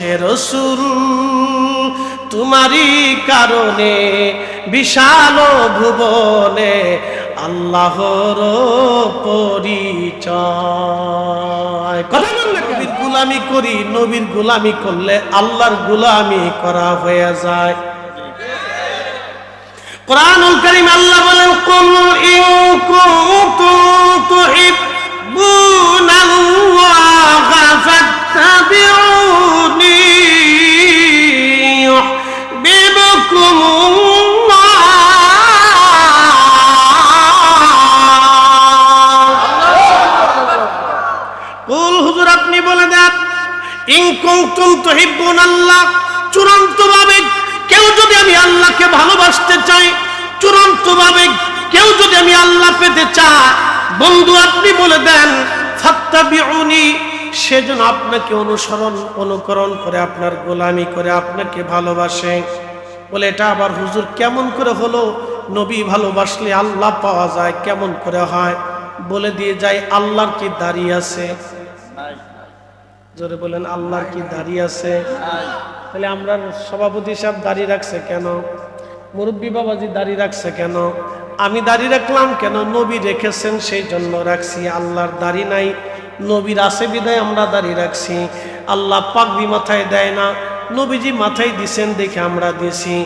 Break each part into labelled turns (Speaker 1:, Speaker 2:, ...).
Speaker 1: হে রাসূল তোমারই কারণে বিশাল ভুবনে আল্লাহর পরিচয়। কথা বললে নবীর গোলামি করি, নবীর গোলামি করলে আল্লাহর গোলামি করা হয়ে যায়। কুরআনুল কারীম আল্লাহ বলেন কুল ইন কুনতুম তুহিব্বুনাল্লাহা ফাত্তাবিউনি ইউহিব্বুকুমুল্লাহ। কুল হুজুর আপনি বলে দেন ইন কুনতুম তুহিব্বুনাল্লাহ, চূড়ান্তভাবে কেউ যদি আমি আল্লাহকে ভালোবাসতে চাই, চূড়ান্তভাবে কেউ যদি আমি আল্লাহ পেতে চাই, বন্ধু আপনি বলে দেন ফাত্তাবিউনি, সেজন্য আপনাকে অনুকরণ করে আপনার গোলামি করে আপনাকে ভালোবাসে। বলে এটা আবার হুজুর কেমন করে হলো? নবী ভালোবাসলে আল্লাহ পাওয়া যায়, কেমন করে হয়? বলে দিয়ে যায় আল্লাহর কি দাড়ি আছে? জোরে বলেন আল্লাহর কি দাড়ি আছে? তাহলে আমরা সভাপতি সাহেব দাড়ি রাখছে কেন? মুরব্বী বাবাজি দাড়ি রাখছে কেন? আমি দাড়ি রাখলাম কেন? নবী রেখেছেন সেই জন্য রাখছি। আল্লাহর দাড়ি নাই, নবীর আছে বিদায় আমরা দাড়ি রাখছি। আল্লাহ পাগড়ি মাথায় দেয় না, নবীজি মাথায় দিছেন দেখে আমরা দিছি।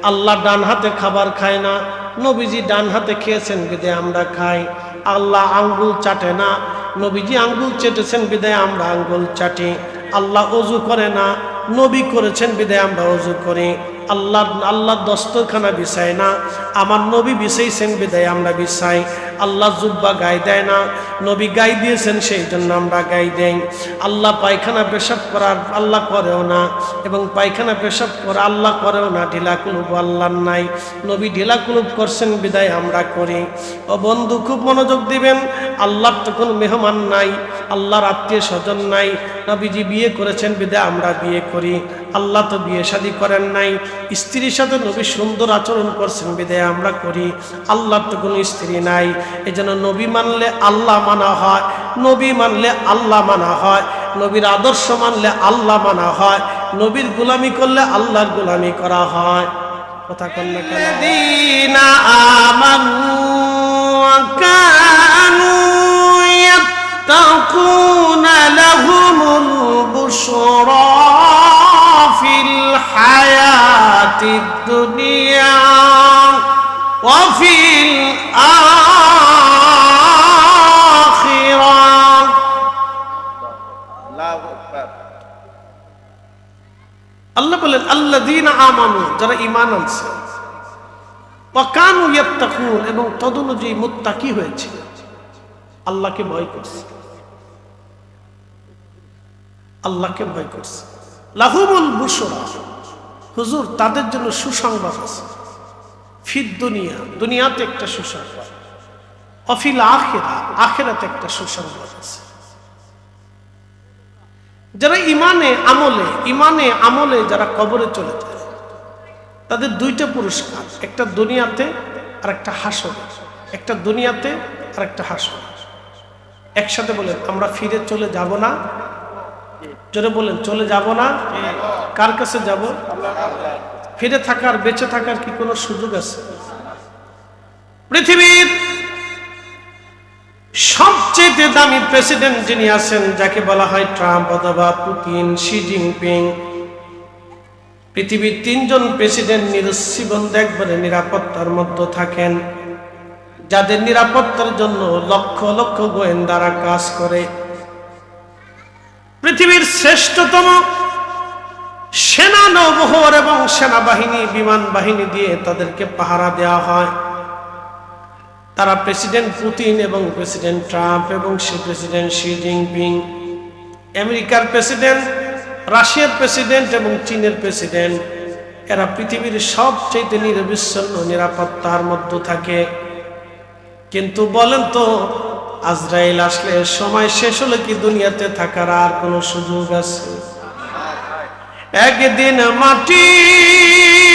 Speaker 1: আল্লাহ ডান হাতে খাবার খায় না, নবীজি ডান হাতে খেয়েছেন বিদায় আমরা খাই। আল্লাহ আঙ্গুল চাটে না, নবীজি আঙ্গুল চেটেছেন বিদায় আমরা আঙ্গুল চাটি। আল্লাহ ওযু করে না, নবী করেছেন বিদায় আমরা ওযু করি। আল্লাহ দস্তরখানা বিছায় না, আমার নবী বিছাইছেন বিদায় আমরা বিছাই। আল্লাহ জুব্বা গায়ে দেয় না, নবী গায়ে দিয়েছেন সেই জন্য আমরা গায়ে দেই। আল্লাহ পায়খানা পেশাব করার আল্লাহ করেও না, এবং পায়খানা পেশাব করা আল্লাহ করেও না। ঢিলা কুলুপ আল্লাহর নাই, নবী ঢিলা কুলুপ করছেন বিদায় আমরা করি। ও বন্ধু খুব মনোযোগ দিবেন, আল্লাহর তো কোনো মেহমান নাই, আল্লাহর আত্মীয় স্বজন নাই। নবীজি বিয়ে করেছেন বিদায় আমরা বিয়ে করি। আল্লাহ তো বিয়ে শাদী করেন নাই, স্ত্রীর সাথে নবী সুন্দর আচরণ করছেন বিদায় আমরা করি। আল্লাহর তো কোনো স্ত্রী নাই, এজন্য নবী মানলে আল্লাহ মানা হয়, নবী মানলে আল্লাহ মানা হয়, নবীর আদর্শ মানলে আল্লাহ মানা হয়, নবীর গোলামি করলে আল্লাহর গোলামি করা হয়। কথা কন্যা কাল্লাযীনা আমানু ওয়া কানু ইয়াত্তাকুনা লাহুমুল বুশরা ফিল হায়াতিদ দুনিয়া ওয়া ফিল আখিরাহ। আল্লাহু আকবার। আল্লাহ বলেন আল্লাযীনা আমানু, যারা ঈমান আনছে, ওয়া কানু ইয়াত্তাকুন, এবং তদনুযায়ী মুত্তাকি হয়েছে, আল্লাহকে ভয় করছে, আল্লাহকে ভয় করছে। লাহুমুল বুশরা, হুজুর তাদের জন্য সুসংবাদ আছে। ফিদ দুনিয়া, দুনিয়াতে একটা সুসংবাদ, অফিল আখিরা, আখিরাতে একটা সুসংবাদ আছে। যারা ইমানে আমলে যারা কবরে চলে যায়, তাদের দুইটা পুরস্কার, একটা দুনিয়াতে আর একটা হাসরে। একটা দুনিয়াতে আর একটা হাসরে। একসাথে বলেন আমরা ফিরে চলে যাব না? জোরে বলেন চলে যাব না? কার কাছে যাব? ফিরে থাকার, বেঁচে থাকার কি কোনো সুযোগ আছে? পৃথিবীর সবচেয়ে দামি প্রেসিডেন্ট যিনি আছেন, যাকে বলা হয় ট্রাম্প অথবা পুতিন, শি জিনপিং, পৃথিবীর তিনজন প্রেসিডেন্ট নিরুজ্জীবন একবারে নিরাপত্তার মধ্যে থাকেন, যাদের নিরাপত্তার জন্য লক্ষ লক্ষ গোয়েন্দারা কাজ করে। পৃথিবীর শ্রেষ্ঠতম সেনা নৌবহর এবং সেনাবাহিনী, বিমান বাহিনী দিয়ে তাদেরকে পাহারা দেওয়া হয়। তারা প্রেসিডেন্ট পুতিন এবং প্রেসিডেন্ট ট্রাম্প এবং সে প্রেসিডেন্ট শি জিনপিং, আমেরিকার প্রেসিডেন্ট, রাশিয়ার প্রেসিডেন্ট এবং চীনের প্রেসিডেন্ট, এরা পৃথিবীর সবচেয়ে নিরবিচ্ছিন্ন নিরাপত্তার মধ্যে থাকে। কিন্তু বলেন তো, আজরাইল আসলে সময় শেষ হলে কি দুনিয়াতে থাকার আর কোনো সুযোগ আছে? একদিন মাটির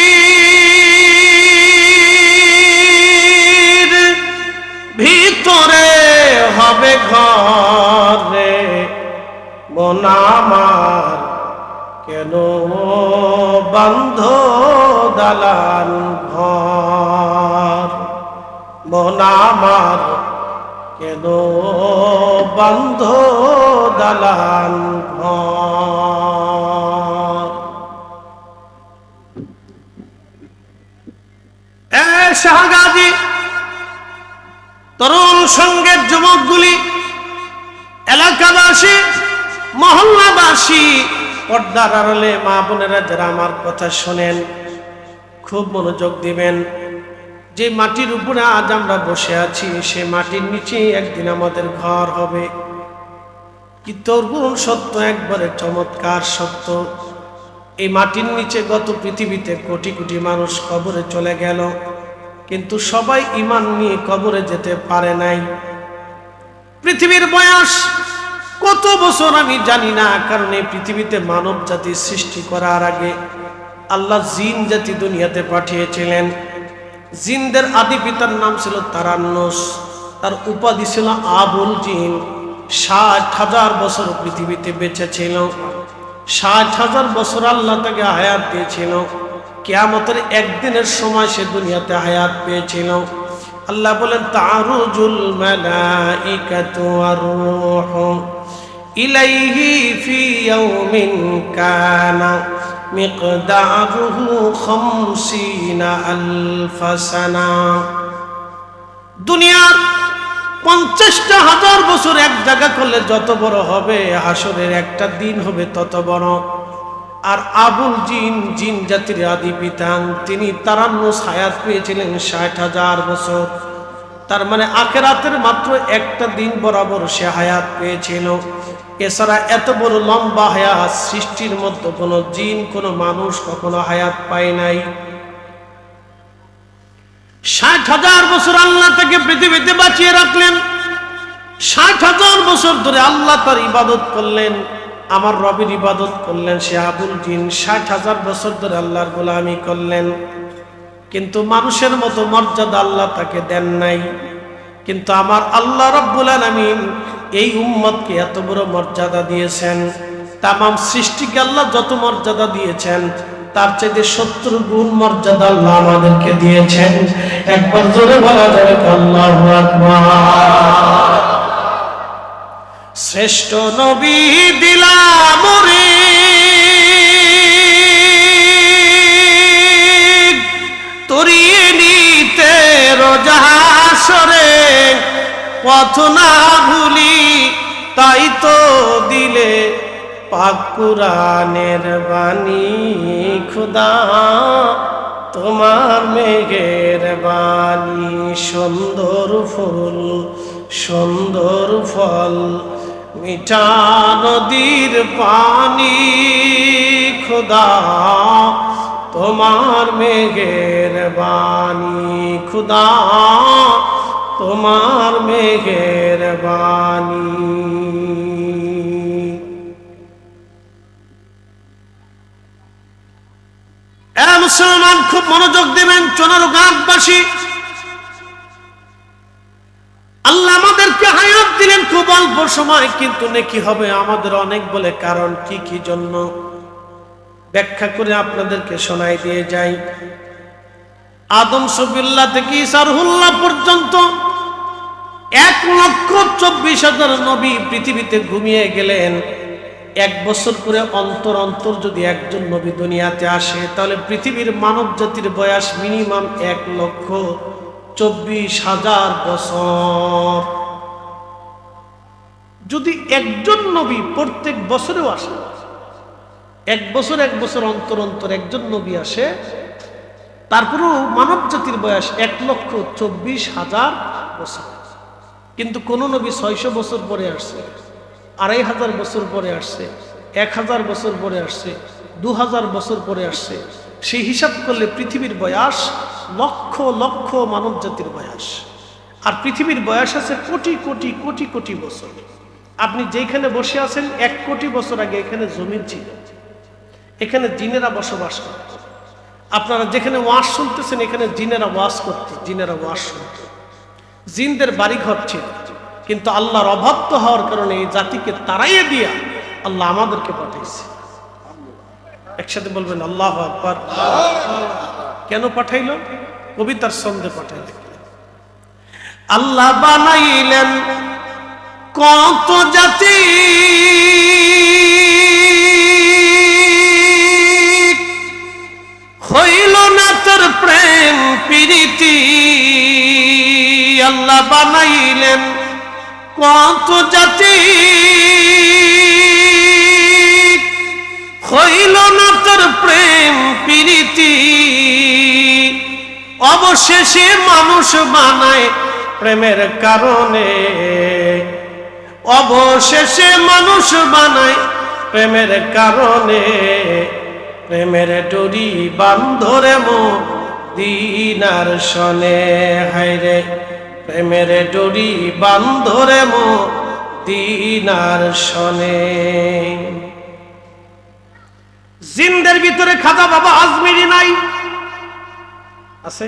Speaker 1: ভিতরে হবে ঘরে, মন আমার কেন বান্ধ দালান ঘর, মন আমার কেন বান্ধ দালান ঘর। শাহগাজী তরুণ সঙ্গের যুবকগুলি, এলাকাবাসী, মহল্লাবাসী, পর্দার আড়ালে মা বোনেরা যারা আমার কথা শোনেন খুব মনোযোগ দিবেন। যে মাটির উপরে আজ আমরা বসে আছি সে মাটির নিচে একদিন আমাদের ঘর হবে। কি তরুণ সত্য, একবারে চমৎকার সত্য। এই মাটির নিচে গত পৃথিবীতে কোটি কোটি মানুষ কবরে চলে গেল, কিন্তু সবাই ঈমান নিয়ে কবরে যেতে পারে নাই। পৃথিবীর বয়স কত বছর আমি জানি না, কারণ এই পৃথিবীতে মানব জাতি সৃষ্টি করার আগে আল্লাহ জিন জাতি দুনিয়াতে পাঠিয়েছিলেন। জিনদের আদি পিতার নাম ছিল তারান্নুস, তার উপাধি ছিল আবুল জিন। 60,000 বছর পৃথিবীতে বেঁচে ছিল। 60,000 বছর আল্লাহ তাকে হায়াত দিয়েছিল। কিয়ামতের একদিনের সময় সে দুনিয়াতে হায়াত পেয়েছিল। আল্লাহ বলেন তারুজুল মালাইকাতু ওয়ার রূহু ইলাইহি ফি ইয়াউমিন কানা মিকদারুহু 50,000 সানা। দুনিয়ার 50,000 বছর এক জায়গা করলে যত বড় হবে, হাসরের একটা দিন হবে তত বড়। আর আবুল জিন, জিন জাতির আদি পিতা, তিনি তারান্নুস হায়াত পেয়েছিলেন 60,000 বছর। তার মানে আখিরাতের মাত্র একটা দিন বরাবর সে হায়াত পেয়েছিল। এছাড়া এত বড় লম্বা হায়াত সৃষ্টির মধ্যে কোনো জিন, কোনো মানুষ কখনো হায়াত পায় নাই। 60,000 বছর আল্লাহ তাকে পৃথিবীতে বাঁচিয়ে রাখলেন। 60,000 বছর ধরে আল্লাহ তার ইবাদত করলেন, আমার রবের ইবাদত করলেন। সে আবুল জিন 60,000 বছর ধরে আল্লাহর গোলামি করলেন, কিন্তু মানুষের মতো মর্যাদা আল্লাহ তাকে দেন নাই। কিন্তু আমার আল্লাহ রাব্বুল আলামিন এই উম্মতকে এত বড় মর্যাদা দিয়েছেন। তামাম সৃষ্টিকে আল্লাহ যত মর্যাদা দিয়েছেন তার চাইতে 70 গুণ মর্যাদা আল্লাহ আমাদেরকে দিয়েছেন। একবার জোরে বলা যাবে আল্লাহু আকবার। শ্রেষ্ঠ নবী দিলাম রে তরিয়ে নিতে রোজাসরে, পথ না ভুলি তাই তো দিলে পাক কুরআনের বাণী। খুদা তোমার মেঘের বাণী, সুন্দর ফুল সুন্দর ফল মিঠা নদীর পানি। খুদা তোমার মেঘের বাণী, খুদা তোমার মেঘের বাণী। মুসলমান খুব মনোযোগ দেবেন। চোনারুঘাটবাসী, আল্লাহ আমাদেরকে হায়াত দিলেন খুব অল্প সময়, কিন্তু নেকি হবে আমাদের অনেক বলে। কারণ কি কি জন্য ব্যাখ্যা করে আপনাদেরকে শোনাই দিয়ে যাই। আদম সফিউল্লাহ থেকে ঈসা রুহুল্লাহ পর্যন্ত 1,24,000 নবী পৃথিবীতে ঘুমিয়ে গেলেন। 1 বছর করে অন্তর অন্তর যদি একজন নবী দুনিয়াতে আসে, তাহলে পৃথিবীর মানব জাতির বয়স মিনিমাম 1,24,000 বছর। যদি একজন নবী প্রত্যেক বছরেও আসে, 1 বছর 1 বছর অন্তর অন্তর একজন নবী আসে, তারপরেও মানব জাতির বয়স 1,24,000 বছর। কিন্তু কোন নবী 600 বছর পরে আসছে, 2,500 বছর পরে আসছে, 1,000 বছর পরে আসছে, 2,000 বছর পরে আসছে। সেই হিসাব করলে পৃথিবীর বয়স লক্ষ লক্ষ মানব জাতির বয়স। আর পৃথিবীর বয়স আছে কোটি কোটি কোটি কোটি বছর। আপনি যেখানে বসে আছেন 1 কোটি বছর আগে এখানে জমিন ছিল, এখানে জিনেরা বসবাস করত। আপনারা যেখানে ওয়াজ শুনতেছেন এখানে জিনেরা ওয়াজ করত, জিনেরা ওয়াজ শুনত। জিনদের বাড়িঘর ছিল, কিন্তু আল্লাহর অবাধ্য হওয়ার কারণে এই জাতিকে তাড়াইয়ে দিয়া আল্লাহ আমাদেরকে পাঠিয়েছে। একসাথে বলবেন আল্লাহু আকবার। কেন পাঠাইলো? কবিতার ছন্দে পাঠাইলেন। আল্লাহ বানাইলেন কত জাতি, হইল না তোর প্রেম প্রীতি। আল্লাহ বানাইলেন কত জাতি, হইল না তোর প্রেম প্রীতি। অবশেষে মানুষ বানায় প্রেমের কারণে, অবশেষে মানুষ বানায় প্রেমের কারণে। প্রেমের ডোরি বান্ধরে মদিনার শনে, হায়রে প্রেমের ডোরি বান্ধরে মদিনার শনে। জিন্দের ভিতরে খাজা বাবা আজমিরি নাই? আছে?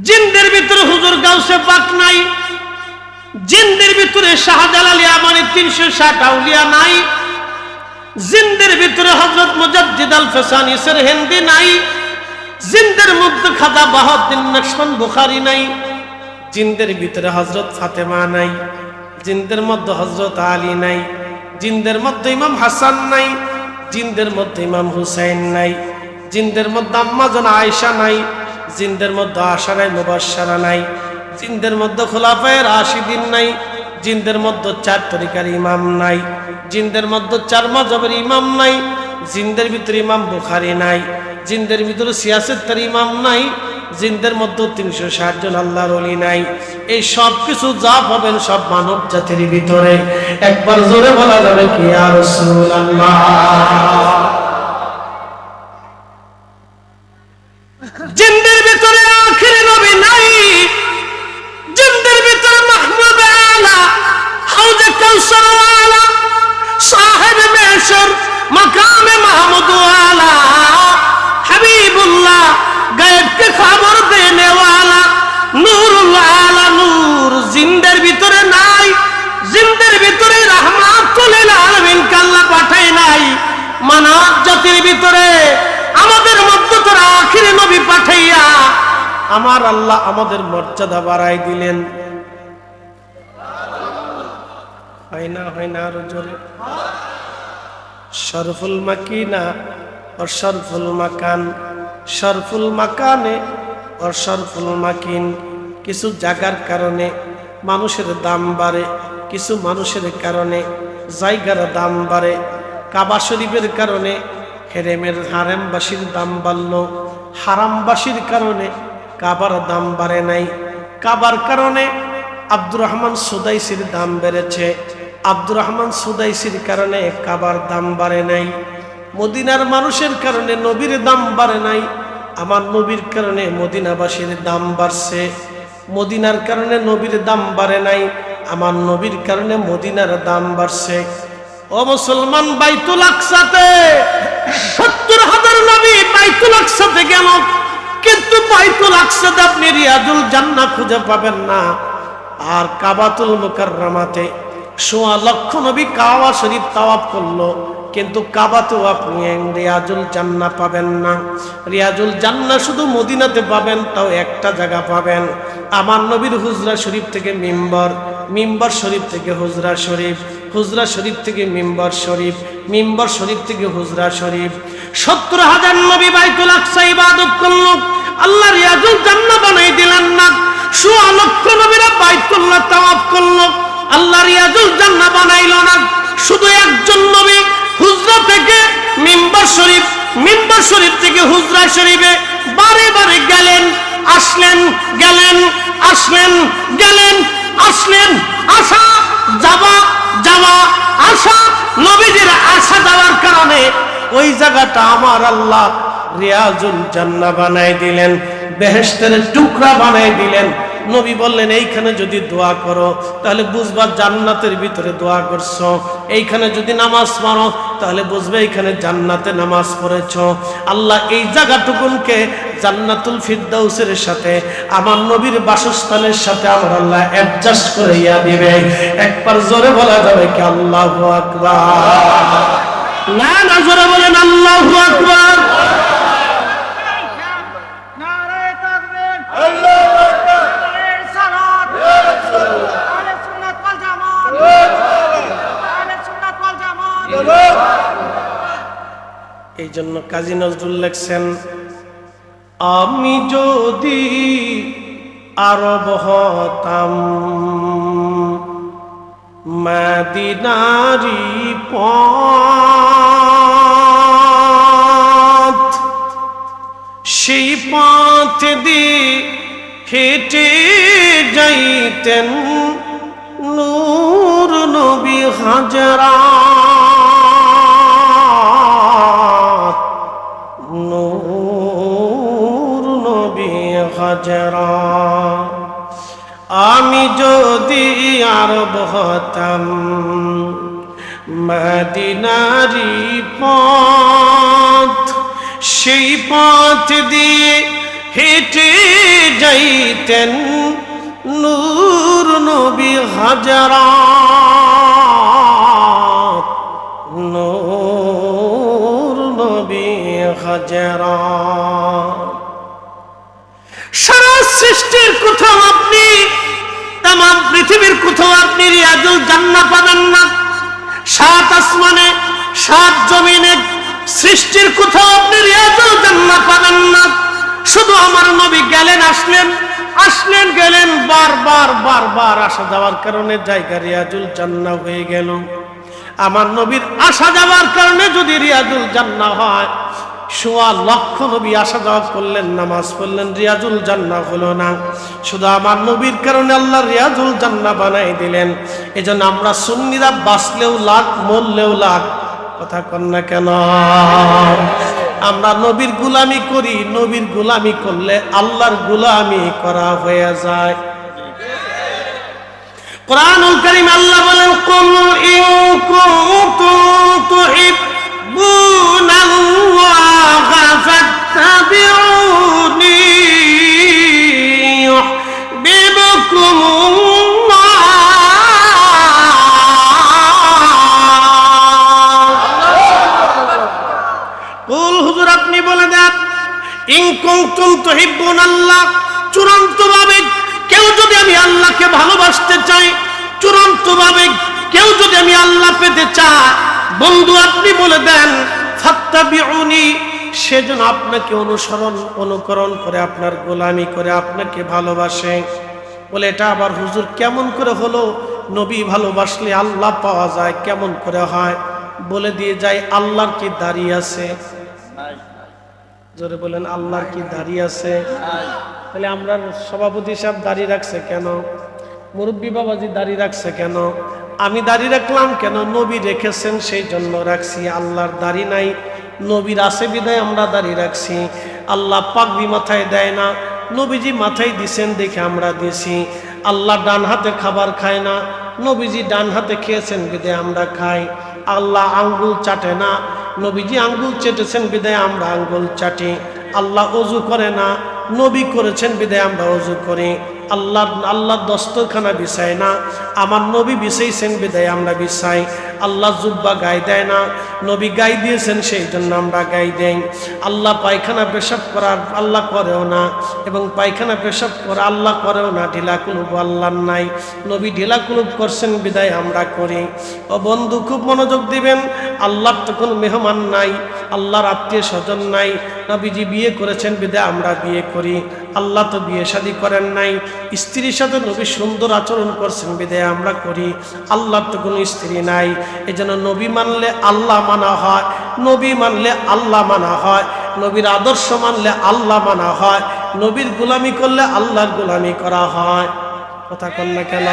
Speaker 1: জিন্দের ভিতরে হুজুর গাউসে পাক নাই? জিন্দের ভিতরে শাহজালাল আমানি 360 আউলিয়া নাই? জিন্দের ভিতরে হযরত মুজাদ্দিদ আল ফসানি সরহিন্দি নাই? জিন্দের মধ্যে খাজা বাহাউদ্দিন নকশবন্দ বুখারী নাই? জিন্দের ভিতরে হযরত ফাতেমা নাই? জিন্দের মধ্যে হযরত আলী নাই? জিন্দের মধ্যে ইমাম হাসান নাই? জিন্দের মধ্যে ইমাম হুসাইন নাই? জিন্দের মধ্যে আম্মা জান আয়েশা নাই? জিন্দের মধ্যে আশারায়ে মুবাশশারা নাই? জিন্দের মধ্যে খুলাফায়ে রাশিদিন নাই? জিন্দের মধ্যে 4 তরিকার ইমাম নাই? জিন্দের মধ্যে 4 মাযহাবের ইমাম নাই? জিন্দের ভিতরে ইমাম বুখারী নাই? জিন্দের ভিতরে সিয়াসতের ইমাম নাই? জিন্দের মধ্যে 360 জন আল্লাহর ওলি নাই? এই সব কিছু যা পাবেন সব মানব জাতির ভিতরে। একবার জোরে বলা যাবে কি ইয়া রাসূলুল্লাহ? জিন্দের ভিতরে আখির নবী নাই? জিন্দের ভিতরে মাহমুদ আলা, হাউজে কাউসার ওয়ালা, সাহেব মেশর, মাকামে মাহমুদ ওয়ালা, হাবিবুল্লাহ, গায়েব কে খবর দেনে ওয়ালা, নূরুল আলা নূর জিন্দের ভিতরে নাই? জিন্দের ভিতরে রাহমাতুল লিল আলামিন আল্লাহ পাঠায় নাই? মানব জাতির ভিতরে আমাদের মধ্যে তোর আখির নবী পাঠাইয়া আমার আল্লাহ আমাদের মর্যাদা বাড়াই দিলেন। হয় না? হয় না? আরো জোরে। শরফুল মাকিনা और শরফুল মাকান, শরফুল মাকানে और শরফুল মাকিন। কিছু জায়গার কারণে মানুষের দাম বাড়ে, কিছু মানুষের কারণে জায়গার দাম বাড়ে। কাবা শরীফের কারণে হেরেমের হারেমবাসীর দাম বাড়লো, হারামবাসীর কারণে কাবার দাম বাড়ে নাই। কাবার কারণে আব্দুর রহমান সুদাইসির দাম বেড়েছে, আব্দুর রহমান সুদাইসির কারণে কাবার দাম বাড়ে নাই। মদিনার মানুষের কারণে নবীর দাম বাড়ে নাই, আমার নবীর কারণে মদিনাবাসীর দাম বাড়ছে। মদিনার কারণে নবীর দাম বাড়ে নাই, আমার নবীর কারণে মদিনার দাম বাড়ছে। ও মুসলমান, বাইতুল আকসাতে 70,000 নবী বাইতুল আকসাতে গেল, কিন্তু বাইতুল আকসাতে আপনি রিয়াজুল জান্নাহ খুঁজে পাবেন না। আর কাবাতুল মুকাররমাতে 1.25 লক্ষ নবী কাবা শরীফ তাওয়াফ করলো, কিন্তু কাবাতেও আপনি রিয়াজুল জান্নাহ পাবেন না। রিয়াজুল জান্নাহ শুধু মদিনাতে পাবেন, তাও একটা জায়গা পাবেন, আমার নবীর হুজরা শরীফ থেকে মিম্বর, মিম্বর শরীফ থেকে হুজরা শরীফ, হুজরা শরীফ থেকে মিম্বর শরীফ, মিম্বর শরীফ থেকে হুজরা শরীফ। 70,000 নবী বাইতুল আকসা ইবাদত করলো, আল্লাহ রিয়াজুল জান্নাহ বানাই দিলেন না। 1.25 লক্ষ নবীরা বাইতুল্লাহ তাওয়াফ করলো, আল্লাহ রিয়াজুল জান্নাহ বানাইলো না। শুধু একজন নবী হুজরা থেকে মিম্বর শরীফ, মিম্বর শরীফ থেকে হুজরা শরীফে বারে বারে গেলেন, আসলেন, গেলেন, আসলেন, গেলেন, আসলেন, আসা যাওয়া, যাওয়া আসা। নবীজির আসা যাওয়ার কারণে ওই জায়গাটা আমার আল্লাহ রিয়াজুল জান্নাহ বানাই দিলেন, বেহেশতের টুকরা বানাই দিলেন। নবী বললেন, এইখানে যদি দোয়া করো তাহলে বুঝবা জান্নাতের ভিতরে দোয়া করছো, এইখানে যদি নামাজ পড়ো তাহলে বুঝবে এইখানে জান্নাতে নামাজ পড়েছো। আল্লাহ এই জায়গাটুকুনকে জান্নাতুল ফিরদাউসের সাথে আমার নবীর বাসস্থানের সাথে আমার আল্লাহ অ্যাডজাস্ট করে দিবে। একবার জোরে বলা যাবে কি আল্লাহু আকবার? না না, জোরে বলেন আল্লাহু আকবার। এই জন্য কাজী নজরুল লেখছেন, আমি যদি আরব হতাম মদিনারি পথ, সেই পথ দিয়ে হেঁটে যাইতেন নূর নবী হাজরাত, নূর নবী হাজরাত। আমি যদি আরব হতাম মদিনারি পথ, সেই পথ দিয়ে হেঁটে যাইতেন নূর নবী হাজরাত, নূর নবী হাজরাত। সারা সৃষ্টির কোথাও আপনি, তাম পৃথিবীর কোথাও আপনি রিয়াজুল জান্নাহ পাবেন না। সাত আসমানে সাত জমিনে সৃষ্টির কোথাও আপনি রিয়াজুল জান্নাহ পাবেন না। শুধু আমার নবী গেলেন আসলেন, আসলেন গেলেন, বারবার বারবার আসা যাওয়ার কারণে জায়গা রিয়াজুল জান্নাহ হয়ে গেল। আমার নবীর আসা যাওয়ার কারণে যদি রিয়াজুল জান্নাহ হয়, ১০০ লক্ষ নবী আসা যাওয়া করলেন, নামাজ পড়লেন, রিয়াজুল জান্নাহ হলো না। শুধু আমার নবীর কারণে আল্লাহ রিয়াজুল জান্নাহ বানাই দিলেন। এজন্য আমরা সুন্নিরা বাঁচলেও লাখ, মরলেও লাখ। কথা কন না কেন? আমরা নবীর গোলামি করি, নবীর গোলামি করলে আল্লাহর গোলামি করা হয়ে যায়। কুরআনুল কারীম আল্লাহ বলেন, কুল ইন কুনতুম তুহিব্বুনাল্লাহা ফাত্তাবিউনি ইউহিব্বুকুমুল্লাহ। কুল, হুজুর আপনি বলে দেন, ইন কুনতুম তুহিব্বুনাল্লাহ, চূড়ান্তভাবে কেউ যদি আমি আল্লাহকে ভালোবাসতে চাই, চূড়ান্তভাবে কেউ যদি আমি আল্লাহ পেতে চাই, বন্ধু আপনি বলে দেন ফাত্তাবিউনি, সেজন্য আপনাকে অনুকরণ করে, আপনার গোলামি করে, আপনাকে ভালোবাসে। বলে এটা আবার হুজুর কেমন করে হলো? নবী ভালোবাসলে আল্লাহ পাওয়া যায়, কেমন করে হয়? বলে দিয়ে যায়, আল্লাহর কি দাড়ি আছে? জোরে বলেন, আল্লাহর কি দাড়ি আছে? তাহলে আমরা সভাপতি সাহেব দাড়ি রাখছে কেন? মুরব্বী বাবাজি দাড়ি রাখছে কেন? আমি দাড়ি রাখলাম কেন? নবী রেখেছেন সেই জন্য রাখছি। আল্লাহর দাড়ি নাই, নবীর আছে বিদায় আমরা দাড়ি রাখছি। আল্লাহ পাগড়ি মাথায় দেয় না, নবীজি মাথায় দিছেন দেখে আমরা দিছি। আল্লাহ ডান হাতে খাবার খায় না, নবীজি ডান হাতে খেয়েছেন বিদায় আমরা খাই। আল্লাহ আঙ্গুল চাটে না, নবীজি আঙ্গুল চেটেছেন বিদায় আমরা আঙ্গুল চাটি। আল্লাহ অজু করে না, নবী করেছেন বিদায় আমরা অজু করি। আল্লাহ দস্তরখানা বিছায় না, আমার নবী বিছাইছেন বিদায় আমরা বিছাই। আল্লাহ জুব্বা গায়ে দেয় না, নবী গায়ে দিয়েছেন সেই জন্য আমরা গায়ে দেই। আল্লাহ পায়খানা পেশাব করার আল্লাহ করেও না, এবং পায়খানা পেশাব করা আল্লাহ করেও না। ঢিলা কুলুপ আল্লাহর নাই, নবী ঢিলা কুলুপ করছেন বিদায় আমরা করি। ও বন্ধু খুব মনোযোগ দিবেন, আল্লাহর তো কোনো মেহমান নাই, আল্লাহর আত্মীয় স্বজন নাই। নবীজি বিয়ে করেছেন বিদায় আমরা বিয়ে করি। আল্লাহ তো বিয়ে শাদী করেন নাই, স্ত্রীর সাথে নবী সুন্দর আচরণ করছেন বিদায় আমরা করি। আল্লাহর তো কোনো স্ত্রী নাই, এই জন্য নবী মানলে আল্লাহ মানা হয়, নবী মানলে আল্লাহ মানা হয়, নবীর আদর্শ মানলে আল্লাহ মানা হয়, নবীর গোলামি করলে আল্লাহর গোলামি করা হয়। কথা কন না কেন?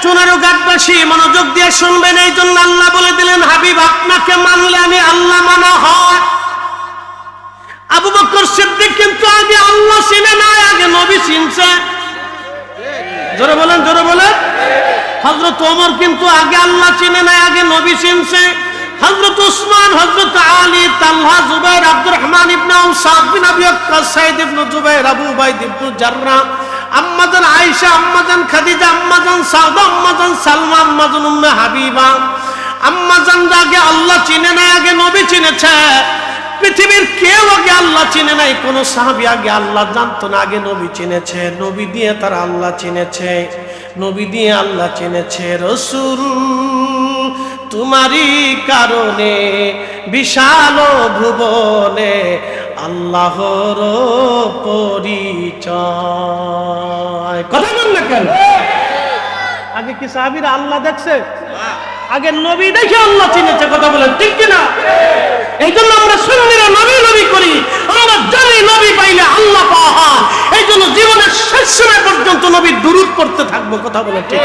Speaker 1: চুনারো গাটবাসী মনোযোগ দিয়ে শুনবেন, এই জন্য আল্লাহ বলে দিলেন, হাবিব আপনাকে মানলে আমি আল্লাহ মানা হয়। আবু বকর সিদ্দিক কিন্তু আগে আল্লাহ চিনে নাই, আগে নবী চিনছে। জোরে বলেন, জোরে বলেন। হযরত ওমর কিন্তু আগে আল্লাহ চিনে নাই, আগে নবী চিনছে। হযরত উসমান, হযরত আলী, তালহা, জুবাইর, আব্দুর রহমান ইবনে আউফ, সাদ বিন আবি ওয়াক্কাস, সাঈদ ইবনে জুবাইর, আবু উবাইদ ইবনে জাররাহ, আম্মাজান আয়েশা, আম্মাজান খাদিজা, আম্মাজান সাউদা, আম্মাজান সালমা, আম্মাজান উম্মে হাবিবা, আম্মাজান আগে আল্লাহ চিনে না, আগে নবী চিনেছে। পৃথিবীর কেউ আগে আল্লাহ চিনে নাই, কোন সাহাবী আগে আল্লাহ জানতো না, আগে নবী চিনেছে। নবী দিয়ে তারা আল্লাহ চিনেছে, নবী দিয়ে আল্লাহ চিনেছে। রাসূল তোমারই কারণে বিশাল ভুবনে আল্লাহর পরিচয়। কথা বল না কেন? আগে কি সাহাবীরা আল্লাহ দেখছে? আগে নবী দেখে আল্লাহ চিনেছে। কথা বলেন ঠিক কিনা? এই জন্য আমরা সুন্নিরা নবী নবী করি, আমরা জানি নবী পাইলে আল্লাহ পাওয়া হয়। এই জন্য জীবনের শেষ সময় পর্যন্ত নবীর দুরূদ পড়তে থাকবো। কথা বলেন ঠিক?